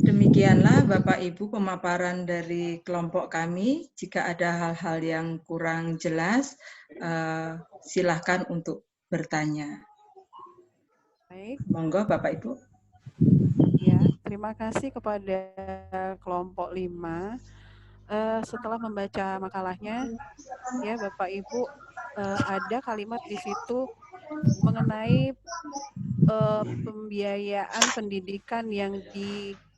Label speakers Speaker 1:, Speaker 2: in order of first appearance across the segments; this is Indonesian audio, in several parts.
Speaker 1: Demikianlah Bapak Ibu pemaparan dari kelompok kami. Jika ada hal-hal yang kurang jelas, silakan untuk bertanya.
Speaker 2: Baik.
Speaker 1: Monggo Bapak Ibu.
Speaker 2: Ya, terima kasih kepada kelompok 5. Setelah membaca makalahnya, ya Bapak Ibu, ada kalimat di situ mengenai pembiayaan pendidikan yang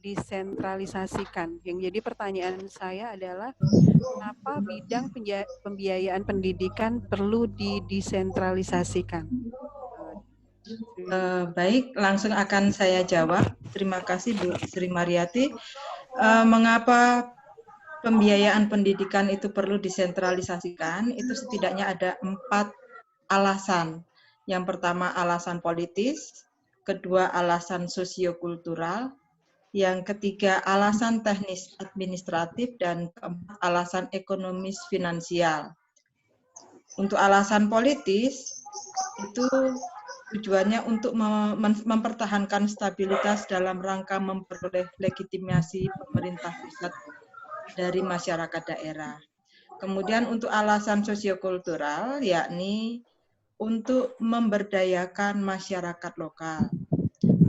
Speaker 2: disentralisasikan. Yang jadi pertanyaan saya adalah, kenapa bidang pembiayaan pendidikan perlu didesentralisasikan?
Speaker 1: Baik, langsung akan saya jawab. Terima kasih Bu Sri Mariati. Mengapa pembiayaan pendidikan itu perlu disentralisasikan? Itu setidaknya ada 4 alasan. Yang pertama alasan politis, kedua alasan sosiokultural, yang ketiga alasan teknis administratif, dan keempat alasan ekonomis finansial. Untuk alasan politis, itu tujuannya untuk mempertahankan stabilitas dalam rangka memperoleh legitimasi pemerintah pusat dari masyarakat daerah. Kemudian untuk alasan sosiokultural, yakni untuk memberdayakan masyarakat lokal.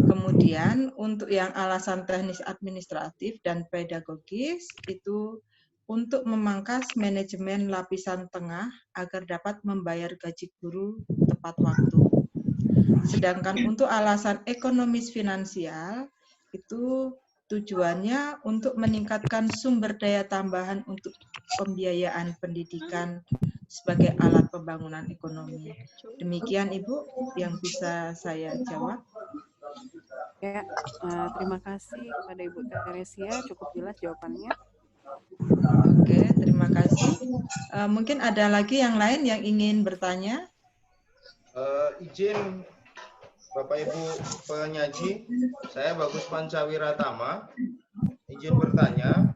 Speaker 1: Kemudian untuk yang alasan teknis administratif dan pedagogis itu untuk memangkas manajemen lapisan tengah agar dapat membayar gaji guru tepat waktu. Sedangkan untuk alasan ekonomis finansial itu tujuannya untuk meningkatkan sumber daya tambahan untuk pembiayaan pendidikan sebagai alat pembangunan ekonomi. Demikian Ibu yang bisa saya jawab.
Speaker 2: Ya, terima kasih kepada Ibu Teresia, cukup jelas jawabannya.
Speaker 1: Oke, terima kasih. Mungkin ada lagi yang lain yang ingin bertanya?
Speaker 3: Izin Bapak Ibu penyaji, saya Bagus Pancawiratama, izin bertanya.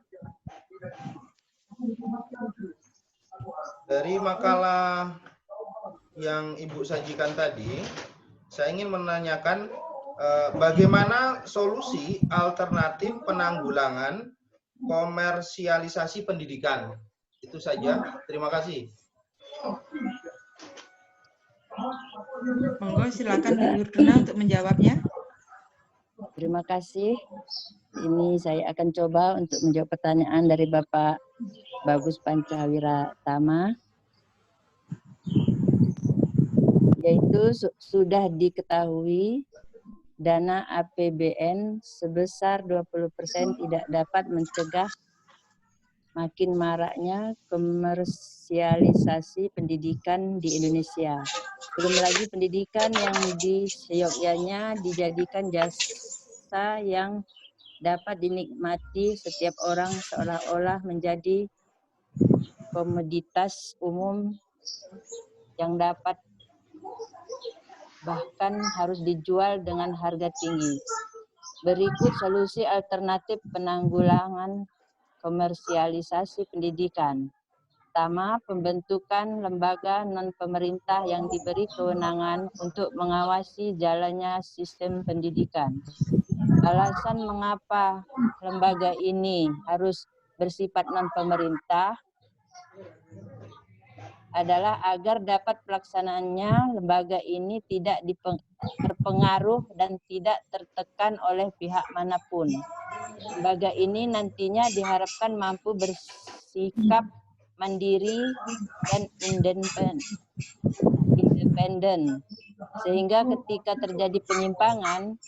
Speaker 3: Dari makalah yang Ibu sajikan tadi, saya ingin menanyakan bagaimana solusi alternatif penanggulangan komersialisasi pendidikan. Itu saja, terima kasih.
Speaker 1: Monggo silakan Bu Yurduna untuk menjawabnya.
Speaker 4: Terima kasih. Ini saya akan coba untuk menjawab pertanyaan dari Bapak Bagus Pancawiratama. Yaitu sudah diketahui dana APBN sebesar 20% tidak dapat mencegah makin maraknya komersialisasi pendidikan di Indonesia. Belum lagi pendidikan yang seyogyanya dijadikan jasa yang dapat dinikmati setiap orang seolah-olah menjadi komoditas umum yang dapat bahkan harus dijual dengan harga tinggi. Berikut solusi alternatif penanggulangan komersialisasi pendidikan. Pertama, pembentukan lembaga non-pemerintah yang diberi kewenangan untuk mengawasi jalannya sistem pendidikan. Alasan mengapa lembaga ini harus bersifat non-pemerintah adalah agar dapat pelaksanaannya lembaga ini tidak terpengaruh dan tidak tertekan oleh pihak manapun. Lembaga ini nantinya diharapkan mampu bersikap mandiri dan independen, sehingga ketika terjadi penyimpangan,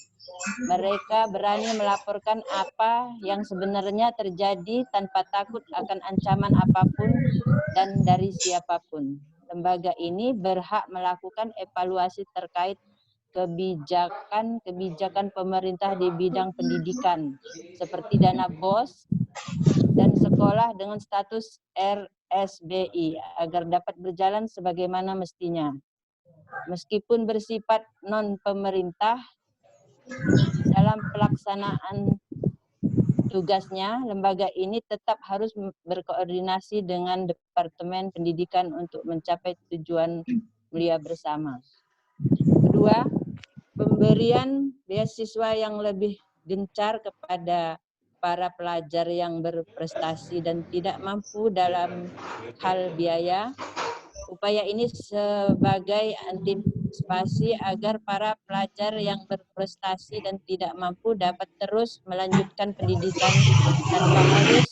Speaker 4: mereka berani melaporkan apa yang sebenarnya terjadi tanpa takut akan ancaman apapun dan dari siapapun. Lembaga ini berhak melakukan evaluasi terkait kebijakan pemerintah di bidang pendidikan, seperti dana BOS dan sekolah dengan status RSBI, agar dapat berjalan sebagaimana mestinya. Meskipun bersifat non-pemerintah, dalam pelaksanaan tugasnya, lembaga ini tetap harus berkoordinasi dengan Departemen Pendidikan untuk mencapai tujuan mulia bersama. Kedua, pemberian beasiswa yang lebih gencar kepada para pelajar yang berprestasi dan tidak mampu dalam hal biaya. Upaya ini sebagai antisipasi agar para pelajar yang berprestasi dan tidak mampu dapat terus melanjutkan pendidikan tanpa harus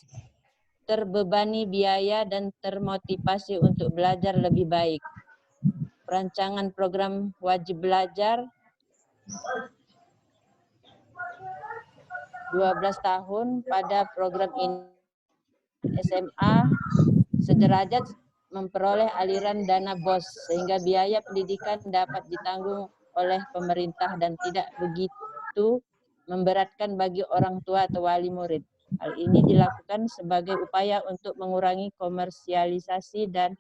Speaker 4: terbebani biaya dan termotivasi untuk belajar lebih baik. Perancangan program wajib belajar 12 tahun pada program ini SMA sederajat memperoleh aliran dana BOS sehingga biaya pendidikan dapat ditanggung oleh pemerintah dan tidak begitu memberatkan bagi orang tua atau wali murid. Hal ini dilakukan sebagai upaya untuk mengurangi komersialisasi dan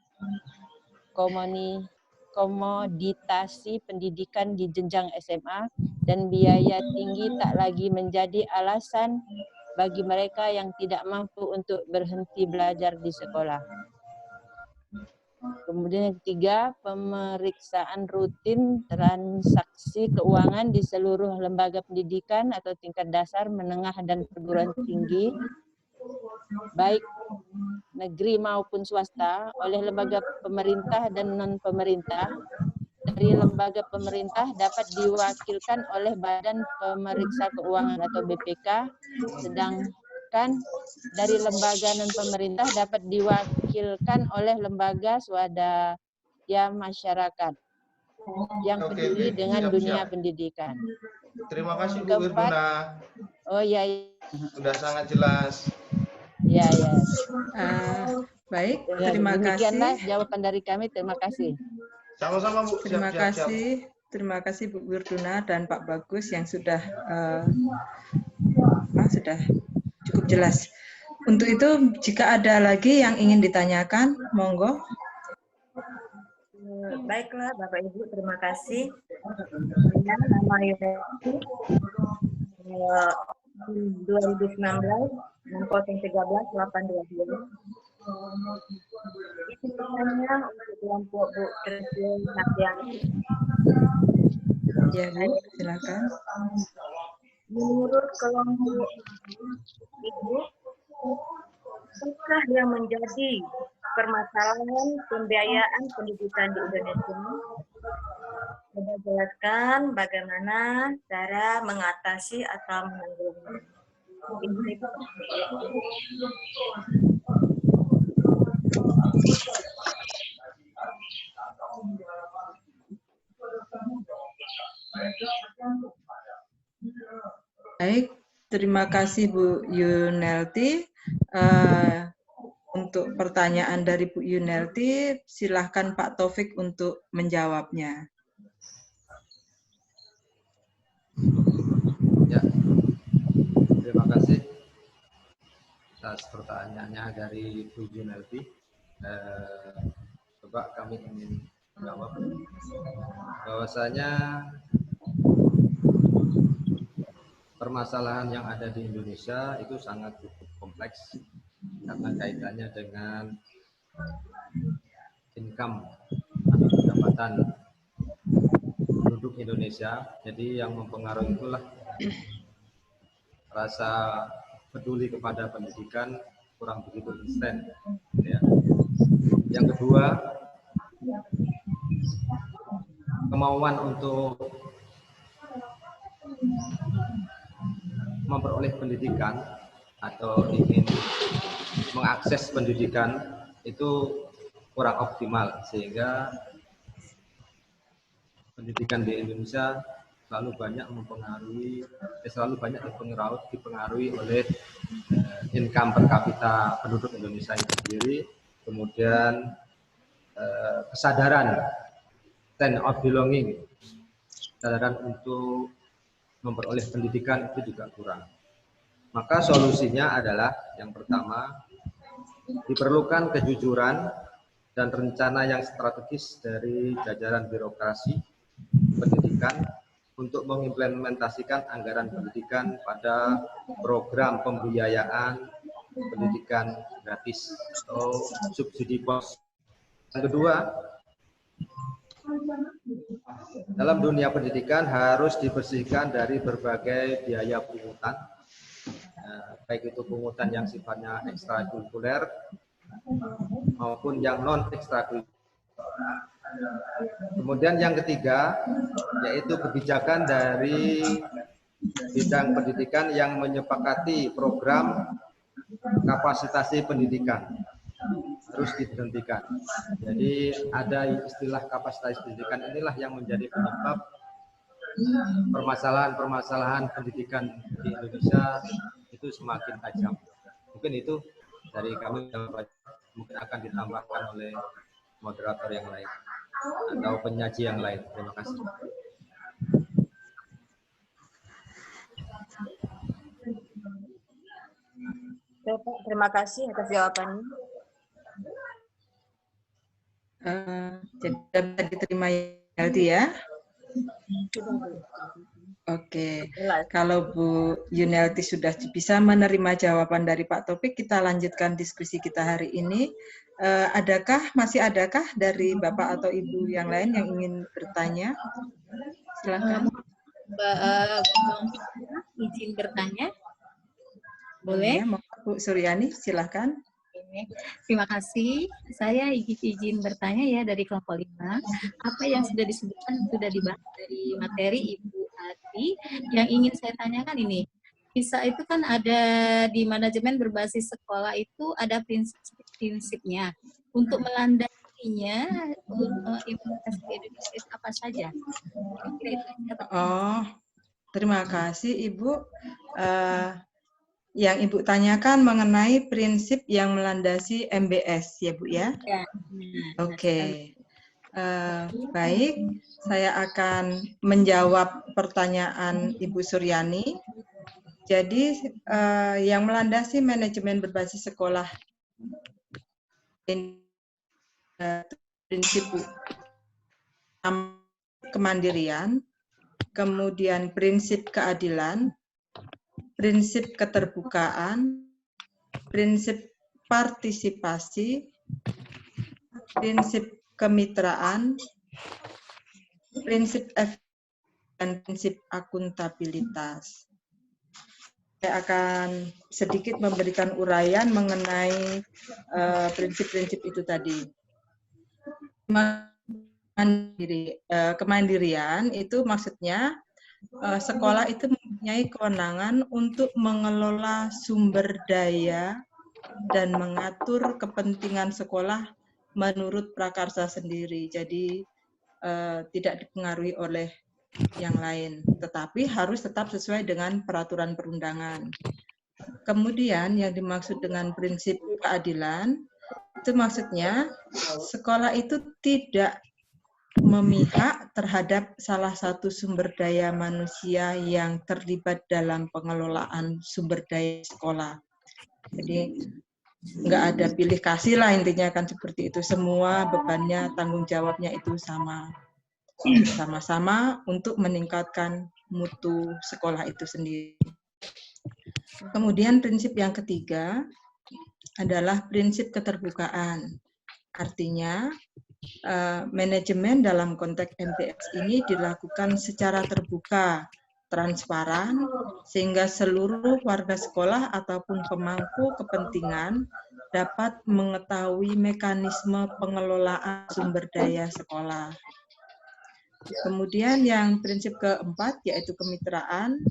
Speaker 4: komoditasi pendidikan di jenjang SMA dan biaya tinggi tak lagi menjadi alasan bagi mereka yang tidak mampu untuk berhenti belajar di sekolah. Kemudian yang ketiga, pemeriksaan rutin transaksi keuangan di seluruh lembaga pendidikan atau tingkat dasar, menengah, dan perguruan tinggi, baik negeri maupun swasta, oleh lembaga pemerintah dan non-pemerintah. Dari lembaga pemerintah dapat diwakilkan oleh Badan Pemeriksa Keuangan atau BPK, sedangkan dari lembaga non-pemerintah dapat diwakilkan oleh lembaga swadaya masyarakat yang peduli dengan dunia pendidikan.
Speaker 3: Terima kasih Bu Wirduna.
Speaker 4: Oh ya,
Speaker 3: sudah sangat jelas.
Speaker 4: Ya.
Speaker 1: Baik,
Speaker 4: Ya,
Speaker 1: terima
Speaker 4: demikianlah
Speaker 1: kasih.
Speaker 4: jawaban dari kami. Terima kasih.
Speaker 3: Sama-sama Bu.
Speaker 1: Terima kasih. Terima kasih Bu Wirduna dan Pak Bagus yang sudah cukup jelas. Untuk itu, jika ada lagi yang ingin ditanyakan, monggo.
Speaker 5: Baiklah Bapak Ibu, terima kasih. Nama Yunelti 2019 013-822. Ini pertanyaan untuk kelompok Bu Tresia Nafiani.
Speaker 1: Ya Bu, silakan.
Speaker 5: Menurut kelompok Ibu, apakah yang menjadi permasalahan pembiayaan pendidikan di Indonesia? Coba jelaskan bagaimana cara mengatasi atau menanggulangi.
Speaker 1: Baik, terima kasih Bu Yunelti. Untuk pertanyaan dari Bu Yunelti, silahkan Pak Taufik untuk menjawabnya.
Speaker 6: Ya, terima kasih atas pertanyaannya dari Bu Yunelti. Coba kami ingin menjawab bahwasanya permasalahan yang ada di Indonesia itu sangat cukup kompleks karena kaitannya dengan income atau pendapatan penduduk Indonesia. Jadi yang mempengaruhi itulah rasa peduli kepada pendidikan kurang begitu instan. Ya. Yang kedua, kemauan untuk memperoleh pendidikan atau ingin mengakses pendidikan itu kurang optimal, sehingga pendidikan di Indonesia selalu banyak dipengaruhi oleh income per kapita penduduk Indonesia itu sendiri, kemudian kesadaran sense of belonging, kesadaran untuk memperoleh pendidikan itu juga kurang. Maka solusinya adalah yang pertama, diperlukan kejujuran dan rencana yang strategis dari jajaran birokrasi pendidikan untuk mengimplementasikan anggaran pendidikan pada program pembiayaan pendidikan gratis atau subsidi pos. Yang kedua, Dalam dunia pendidikan harus dibersihkan dari berbagai biaya pungutan, baik itu pungutan yang sifatnya ekstrakurikuler maupun yang non ekstrakurikuler. Kemudian yang ketiga, yaitu kebijakan dari bidang pendidikan yang menyepakati program kapasitasi pendidikan harus diberhentikan. Jadi ada istilah kapasitas pendidikan inilah yang menjadi penyebab permasalahan-permasalahan pendidikan di Indonesia itu semakin tajam. Mungkin itu dari kami, mungkin akan ditambahkan oleh moderator yang lain atau penyaji yang lain. Terima kasih.
Speaker 5: Terima kasih atas jawabannya.
Speaker 1: Jadi bisa diterima Yaldi ya. Oke, kalau Bu Yunelti sudah bisa menerima jawaban dari Pak Taufik, kita lanjutkan diskusi kita hari ini. Masih adakah dari Bapak atau Ibu yang lain yang ingin bertanya? Silakan.
Speaker 7: Izin bertanya, boleh?
Speaker 1: Bu Suryani, silakan.
Speaker 7: Terima kasih. Saya izin bertanya ya dari kelompok 5. Apa yang sudah disebutkan sudah dibahas dari materi Ibu Ati. Yang ingin saya tanyakan ini, bisa itu kan ada di manajemen berbasis sekolah itu ada prinsip-prinsipnya. Untuk melandasinya, implementasi di Indonesia itu apa saja?
Speaker 1: Oh, terima kasih Ibu. Yang Ibu tanyakan mengenai prinsip yang melandasi MBS ya Bu ya?
Speaker 7: Ya.
Speaker 1: Oke. Baik, saya akan menjawab pertanyaan Ibu Suryani. Jadi yang melandasi manajemen berbasis sekolah prinsip kemandirian, kemudian prinsip keadilan, prinsip keterbukaan, prinsip partisipasi, prinsip kemitraan, prinsip dan prinsip akuntabilitas. Saya akan sedikit memberikan uraian mengenai prinsip-prinsip itu tadi. Kemandirian itu maksudnya sekolah itu mempunyai kewenangan untuk mengelola sumber daya dan mengatur kepentingan sekolah menurut prakarsa sendiri. Jadi tidak dipengaruhi oleh yang lain, tetapi harus tetap sesuai dengan peraturan perundangan. Kemudian yang dimaksud dengan prinsip keadilan, itu maksudnya sekolah itu tidak memihak terhadap salah satu sumber daya manusia yang terlibat dalam pengelolaan sumber daya sekolah. Jadi nggak ada pilih kasih lah, intinya kan seperti itu. Semua bebannya, tanggung jawabnya itu sama-sama untuk meningkatkan mutu sekolah itu sendiri. Kemudian prinsip yang ketiga adalah prinsip keterbukaan. Artinya manajemen dalam konteks MTS ini dilakukan secara terbuka, transparan, sehingga seluruh warga sekolah ataupun pemangku kepentingan dapat mengetahui mekanisme pengelolaan sumber daya sekolah. Kemudian yang prinsip keempat yaitu kemitraan,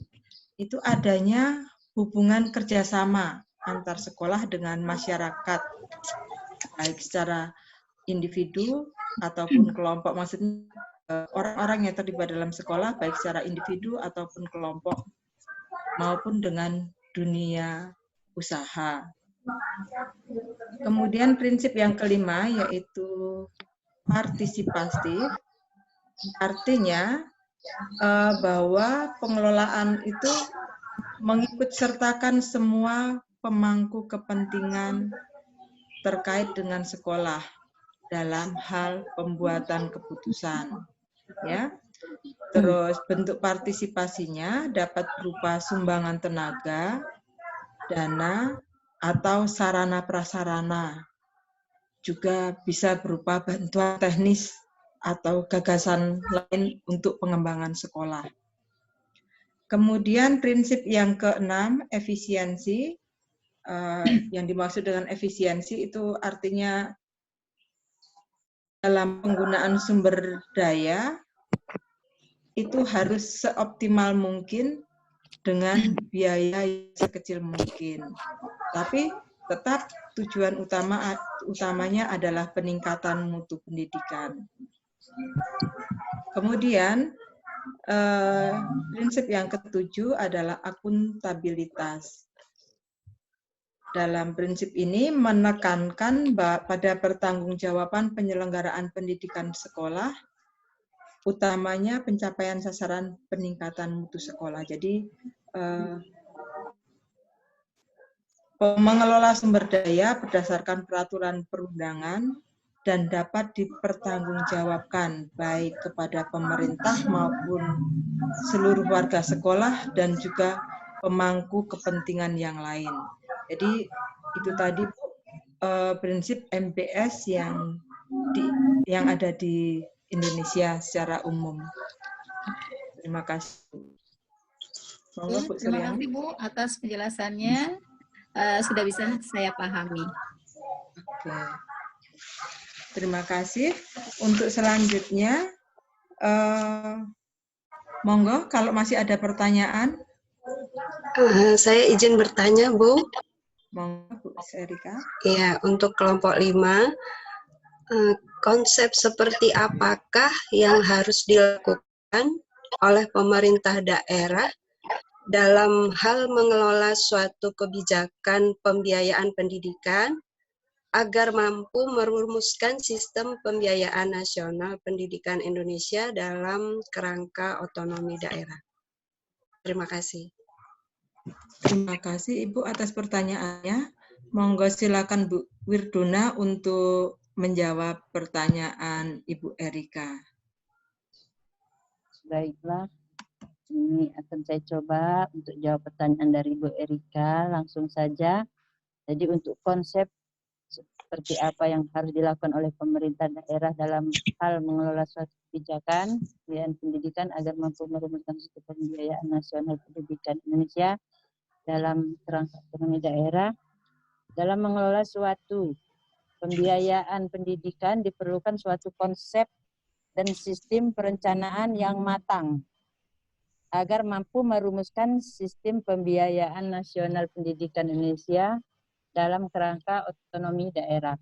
Speaker 1: itu adanya hubungan kerjasama antar sekolah dengan masyarakat, baik secara individu ataupun kelompok, maksudnya orang-orang yang terlibat dalam sekolah baik secara individu ataupun kelompok maupun dengan dunia usaha. Kemudian prinsip yang kelima yaitu partisipatif, artinya bahwa pengelolaan itu mengikut sertakan semua pemangku kepentingan terkait dengan sekolah dalam hal pembuatan keputusan, ya. Terus bentuk partisipasinya dapat berupa sumbangan tenaga, dana, atau sarana prasarana. Juga bisa berupa bantuan teknis atau gagasan lain untuk pengembangan sekolah. Kemudian prinsip yang keenam, efisiensi. Yang dimaksud dengan efisiensi itu artinya dalam penggunaan sumber daya itu harus seoptimal mungkin dengan biaya yang sekecil mungkin. Tapi tetap tujuan utamanya adalah peningkatan mutu pendidikan. Kemudian prinsip yang ketujuh adalah akuntabilitas. Dalam prinsip ini menekankan pada pertanggungjawaban penyelenggaraan pendidikan sekolah, utamanya pencapaian sasaran peningkatan mutu sekolah. Jadi mengelola sumber daya berdasarkan peraturan perundangan dan dapat dipertanggungjawabkan baik kepada pemerintah maupun seluruh warga sekolah dan juga pemangku kepentingan yang lain. Jadi itu tadi prinsip MPS yang ada di Indonesia secara umum. Terima kasih. Monggo, Bu
Speaker 7: Terima
Speaker 1: Suryani.
Speaker 7: kasih Bu atas penjelasannya. Sudah bisa saya pahami.
Speaker 1: Oke. Terima kasih. Untuk selanjutnya, monggo kalau masih ada pertanyaan.
Speaker 8: Saya izin bertanya, Bu.
Speaker 1: Monggo, Bu Erika.
Speaker 8: Ya, untuk kelompok 5, konsep seperti apakah yang harus dilakukan oleh pemerintah daerah dalam hal mengelola suatu kebijakan pembiayaan pendidikan agar mampu merumuskan sistem pembiayaan nasional pendidikan Indonesia dalam kerangka otonomi daerah? Terima kasih.
Speaker 1: Terima kasih Ibu atas pertanyaannya. Monggo silakan Bu Wirduna untuk menjawab pertanyaan Ibu Erika.
Speaker 4: Baiklah, ini akan saya coba untuk jawab pertanyaan dari Ibu Erika langsung saja. Jadi untuk konsep seperti apa yang harus dilakukan oleh pemerintah daerah dalam hal mengelola suatu kebijakan pembiayaan pendidikan agar mampu merumuskan sistem pembiayaan nasional pendidikan Indonesia dalam kerangka otonomi daerah. Dalam mengelola suatu pembiayaan pendidikan diperlukan suatu konsep dan sistem perencanaan yang matang agar mampu merumuskan sistem pembiayaan nasional pendidikan Indonesia dalam kerangka otonomi daerah.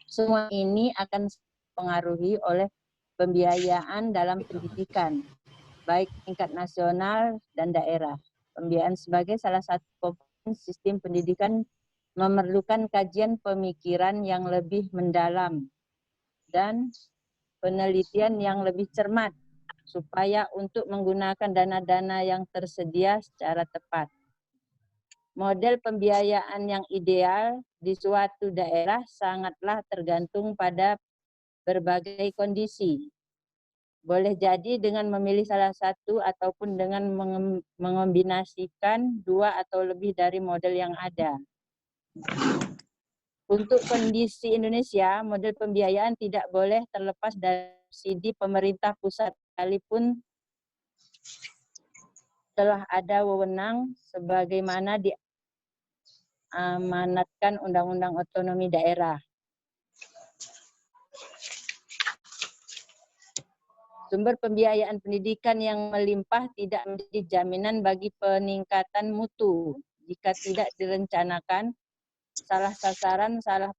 Speaker 4: Semua ini akan dipengaruhi oleh pembiayaan dalam pendidikan, baik tingkat nasional dan daerah. Pembiayaan sebagai salah satu komponen sistem pendidikan memerlukan kajian pemikiran yang lebih mendalam dan penelitian yang lebih cermat supaya untuk menggunakan dana-dana yang tersedia secara tepat. Model pembiayaan yang ideal di suatu daerah sangatlah tergantung pada berbagai kondisi. Boleh jadi dengan memilih salah satu ataupun dengan mengombinasikan dua atau lebih dari model yang ada. Untuk kondisi Indonesia, model pembiayaan tidak boleh terlepas dari subsidi pemerintah pusat, sekalipun telah ada wewenang sebagaimana diamanatkan Undang-Undang Otonomi Daerah. Sumber pembiayaan pendidikan yang melimpah tidak menjadi jaminan bagi peningkatan mutu jika tidak direncanakan, salah sasaran, salah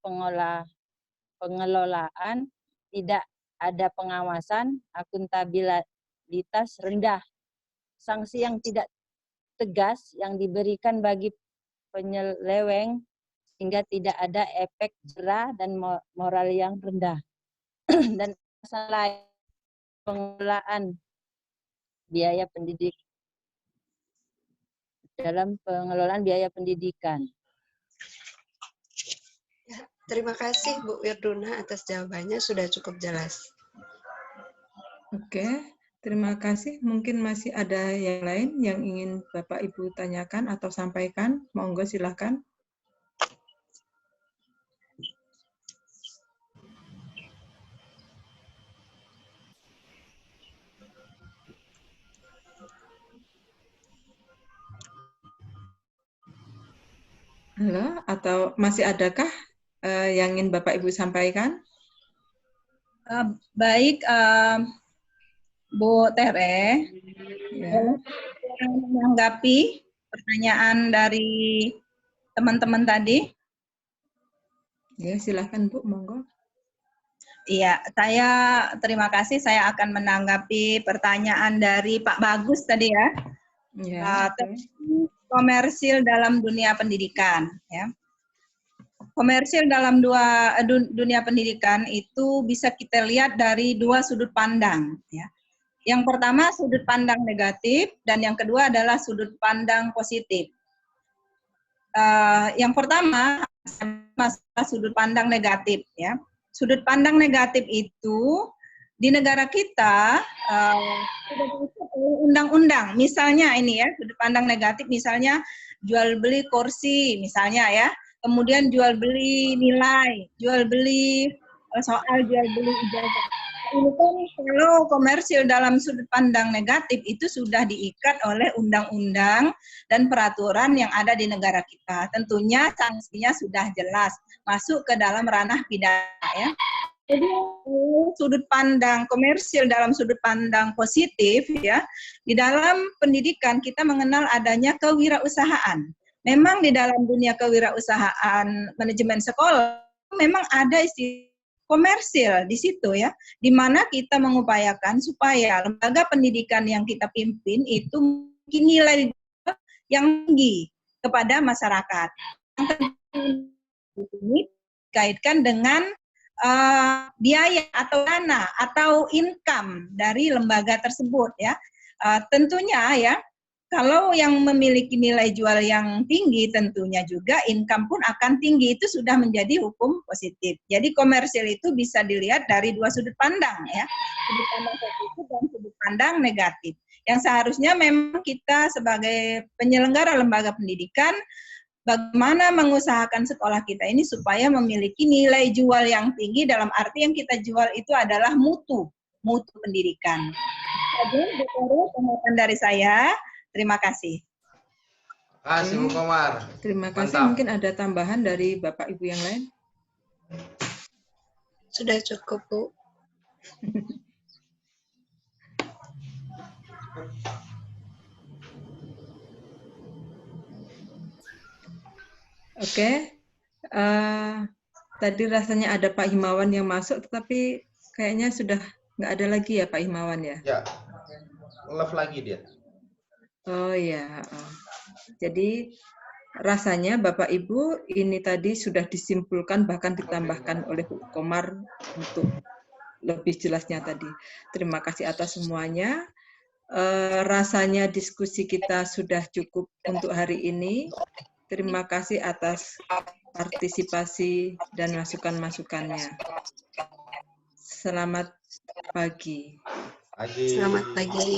Speaker 4: pengelolaan, tidak ada pengawasan, akuntabilitas rendah, sanksi yang tidak tegas yang diberikan bagi penyeleweng sehingga tidak ada efek jera dan moral yang rendah. Dan masalah pengelolaan biaya pendidik dalam pengelolaan biaya pendidikan.
Speaker 8: Ya, terima kasih Bu Wirduna atas jawabannya, sudah cukup jelas.
Speaker 1: Oke, terima kasih. Mungkin masih ada yang lain yang ingin Bapak Ibu tanyakan atau sampaikan. Monggo silakan. Halo, atau masih adakah yang ingin Bapak Ibu sampaikan?
Speaker 9: Baik, Bu Tere,
Speaker 1: Ya.
Speaker 9: menanggapi pertanyaan dari teman-teman tadi.
Speaker 1: Ya, silakan Bu, monggo.
Speaker 9: Iya, saya terima kasih. Saya akan menanggapi pertanyaan dari Pak Bagus tadi ya.
Speaker 1: Ya.
Speaker 9: Komersil dalam dunia pendidikan. Ya. Komersil dalam dunia pendidikan itu bisa kita lihat dari dua sudut pandang. Ya. Yang pertama sudut pandang negatif dan yang kedua adalah sudut pandang positif. Yang pertama masalah sudut pandang negatif. Ya. Sudut pandang negatif itu di negara kita sudah diatur oleh undang-undang. Misalnya ini ya, sudut pandang negatif misalnya jual beli kursi misalnya ya, kemudian jual beli nilai, jual beli soal jual beli ijazah. Ini kan kalau komersil dalam sudut pandang negatif itu sudah diikat oleh undang-undang dan peraturan yang ada di negara kita. Tentunya sanksinya sudah jelas masuk ke dalam ranah pidana ya. Jadi sudut pandang komersil dalam sudut pandang positif ya, di dalam pendidikan kita mengenal adanya kewirausahaan. Memang di dalam dunia kewirausahaan manajemen sekolah memang ada istilah komersil di situ ya, di mana kita mengupayakan supaya lembaga pendidikan yang kita pimpin itu memiliki nilai yang tinggi kepada masyarakat. Ini dikaitkan dengan biaya atau dana atau income dari lembaga tersebut ya. Tentunya ya, kalau yang memiliki nilai jual yang tinggi tentunya juga income pun akan tinggi, itu sudah menjadi hukum positif. Jadi komersil itu bisa dilihat dari dua sudut pandang ya, sudut pandang positif dan sudut pandang negatif. Yang seharusnya memang kita sebagai penyelenggara lembaga pendidikan bagaimana mengusahakan sekolah kita ini supaya memiliki nilai jual yang tinggi, dalam arti yang kita jual itu adalah mutu pendidikan. Jadi, penghormatan dari saya. Terima kasih.
Speaker 3: Terima kasih Bu Komar.
Speaker 1: Terima kasih.
Speaker 3: Mantap.
Speaker 1: Mungkin ada tambahan dari Bapak Ibu yang lain?
Speaker 8: Sudah cukup, Bu.
Speaker 1: Oke, tadi rasanya ada Pak Himawan yang masuk, tetapi kayaknya sudah nggak ada lagi ya Pak Himawan ya?
Speaker 3: Ya, love lagi dia.
Speaker 1: Oh ya, jadi rasanya Bapak Ibu ini tadi sudah disimpulkan bahkan ditambahkan oleh Bu Komar untuk lebih jelasnya tadi. Terima kasih atas semuanya. Rasanya diskusi kita sudah cukup untuk hari ini. Terima kasih atas partisipasi dan masukan-masukannya. Selamat pagi.
Speaker 8: Selamat pagi.